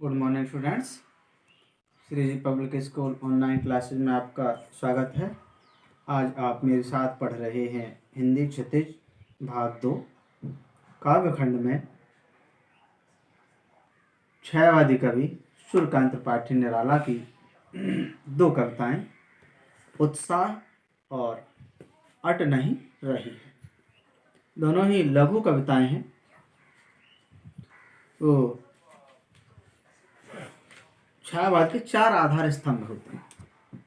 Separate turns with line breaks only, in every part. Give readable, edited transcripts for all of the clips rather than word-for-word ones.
Good morning students. Shri ji public school online classes में आपका स्वागत है। आज आप मेरे साथ पढ़ रहे हैं हिंदी क्षितिज भाग 2 काव्यखंड में छायावादी कवि सूर्यकांत त्रिपाठी निराला की दो कविताएं उत्साह और अट नहीं रही है। दोनों ही लघु कविताएं हैं। तो छायावाद के 4 आधार स्तंभ होते हैं।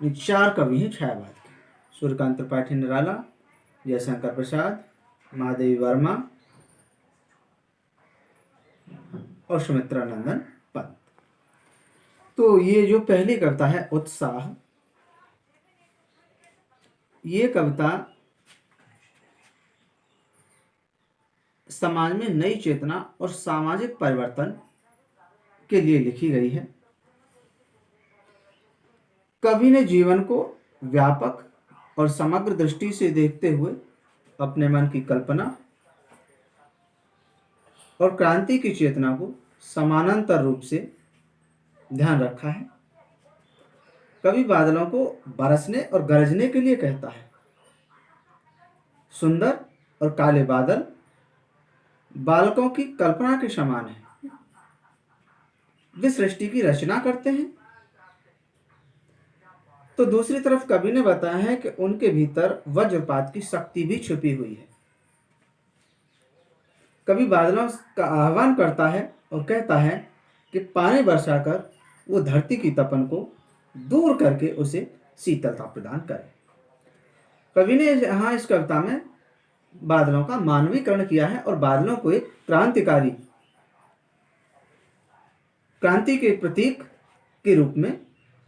ये 4 कवि हैं छायावाद के: सूर्यकांत त्रिपाठी निराला, जयशंकर प्रसाद, महादेवी वर्मा और सुमित्रा नंदन पंत। तो ये जो पहली कविता है उत्साह, ये कविता समाज में नई चेतना और सामाजिक परिवर्तन के लिए लिखी गई है। कवि ने जीवन को व्यापक और समग्र दृष्टि से देखते हुए अपने मन की कल्पना और क्रांति की चेतना को समानांतर रूप से ध्यान रखा है। कवि बादलों को बरसने और गरजने के लिए कहता है। सुंदर और काले बादल बालकों की कल्पना के समान है। वे सृष्टि की रचना करते हैं। तो दूसरी तरफ कवि ने बताया है कि उनके भीतर वज्रपात की शक्ति भी छुपी हुई है। कवि बादलों का आह्वान करता है और कहता है कि पानी बरसाकर वो धरती की तपन को दूर करके उसे शीतलता प्रदान करे। कवि ने यहाँ इस कविता में बादलों का मानवीकरण किया है और बादलों को एक क्रांति के प्रतीक के रूप में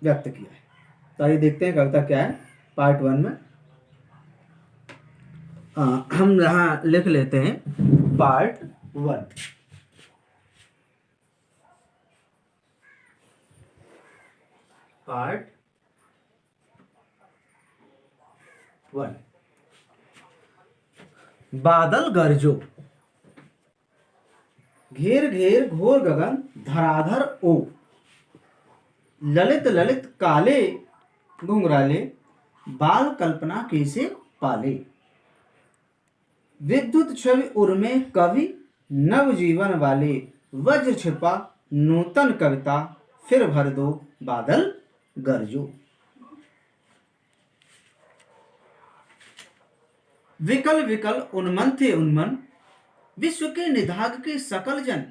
व्यक्त किया है। तो आइए देखते हैं कविता क्या है। पार्ट 1 में हम यहाँ लिख लेते हैं पार्ट 1। पार्ट 1। बादल गरजो, घेर घेर घोर गगन धराधर ओ, ललित ललित काले घुंघराले बाल कल्पना कैसे पाले, विद्युत छवि उर्मे कवि नव जीवन वाले, वज्र छिपा नूतन कविता फिर भर दो बादल गरजो। विकल विकल उन्मन थे उन्मन, विश्व के निधाग के सकल जन,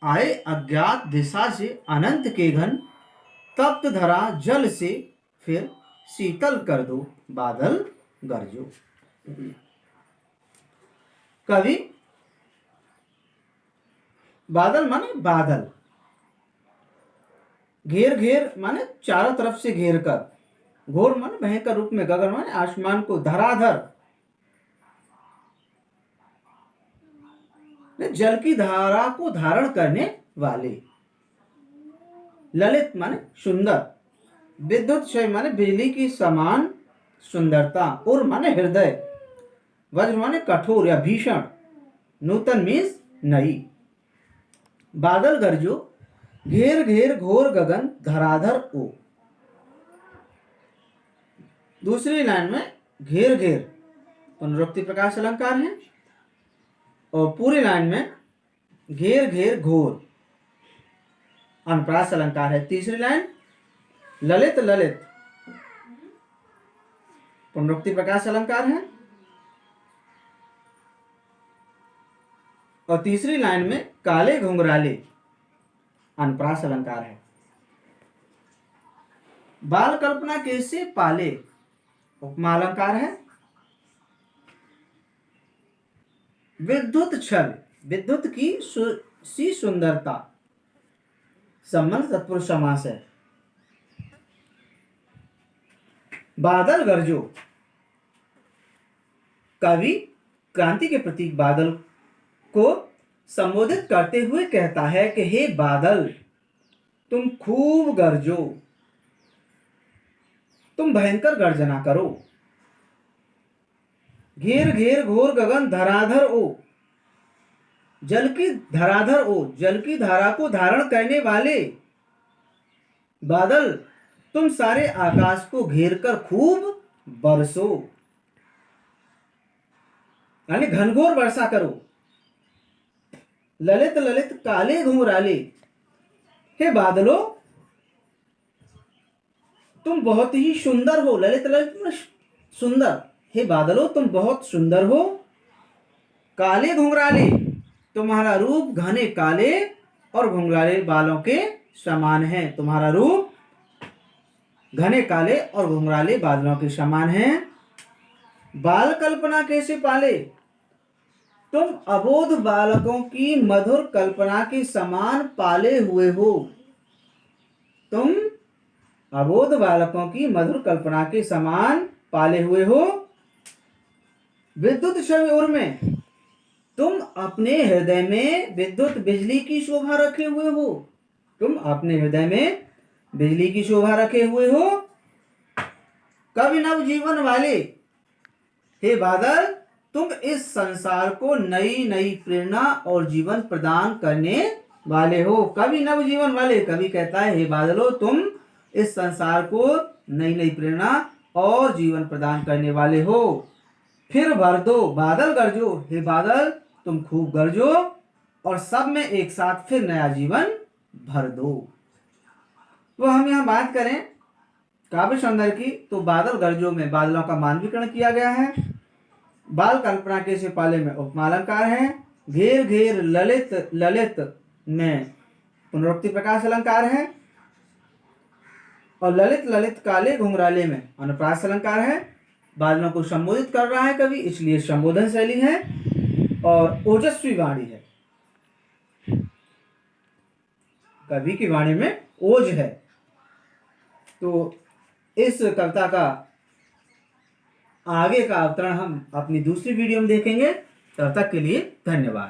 आए अज्ञात दिशा से अनंत के घन, तप्त धरा जल से फिर शीतल कर दो बादल गरजो। कवि बादल माने बादल, घेर घेर माने चारों तरफ से घेर कर, घोर माने भयंकर रूप में, गगन माने आसमान को, धराधर जल की धारा को धारण करने वाले, ललित माने सुंदर, विद्युत छवि माने बिजली की समान सुंदरता, उर माने हृदय, वज्र माने कठोर या भीषण, नूतन मीन्स नई। बादल गरजो, घेर घेर घोर गगन धराधर ओ। दूसरी लाइन में घेर घेर पुनरुक्ति प्रकाश अलंकार है और पूरी लाइन में घेर घेर घोर अनुप्रास अलंकार है। तीसरी लाइन ललित ललित पुनरुक्ति प्रकाश अलंकार है और तीसरी लाइन में काले घुंघराले अनुप्रास अलंकार है। बाल कल्पना कैसे पाले उपमा अलंकार है। विद्युत छवि, विद्युत की सी सुंदरता, संबंध तत्पुरुष समास है। बादल गरजो, कवि क्रांति के प्रतीक बादल को संबोधित करते हुए कहता है कि हे बादल, तुम खूब गरजो, तुम भयंकर गर्जना करो। घेर घेर घोर गगन धराधर ओ, जल की धराधर हो, जल की धारा को धारण करने वाले बादल, तुम सारे आकाश को घेर कर खूब बरसो, यानी घनघोर वर्षा करो। ललित ललित काले घुंघराले, हे बादलों तुम बहुत ही सुंदर हो। ललित ललित में सुंदर, हे बादलों तुम बहुत सुंदर हो। काले घुंघराले, तुम्हारा रूप घने काले और घुंघराले बालों के समान है। तुम्हारा रूप घने काले और घुंघराले बादलों के समान है। बाल कल्पना कैसे पाले, तुम अबोध बालकों की मधुर कल्पना के समान पाले हुए हो। तुम अबोध बालकों की मधुर कल्पना के समान पाले हुए हो। विद्युत छवि उर में, तुम अपने हृदय में विद्युत बिजली की शोभा रखे हुए हो। तुम अपने हृदय में बिजली की शोभा रखे हुए हो। कवि नव जीवन वाले, हे बादल तुम इस संसार को नई नई प्रेरणा और जीवन प्रदान करने वाले हो। कवि नव जीवन वाले, कवि कहता है हे बादलों तुम इस संसार को नई नई प्रेरणा और जीवन प्रदान करने वाले हो। फिर भर दो बादल गरजो, हे बादल तुम खूब गरजो और सब में एक साथ फिर नया जीवन भर दो। तो हम यहाँ बात करें काव्य सौंदर्य की, तो बादल गरजो में बादलों का मानवीकरण किया गया है। बाल कल्पना के से पाले में उपमा अलंकार है। घेर घेर ललित ललित में पुनरुक्ति प्रकाश अलंकार है। और ललित ललित काले घुंघराले में अनुप्रास अलंकार है। बादलों को संबोधित कर रहा है कवि, इसलिए संबोधन शैली है और ओजस्वी वाणी है। कवि की वाणी में ओज है। तो इस कविता का आगे का अवतरण हम अपनी दूसरी वीडियो में देखेंगे। तब तक के लिए धन्यवाद।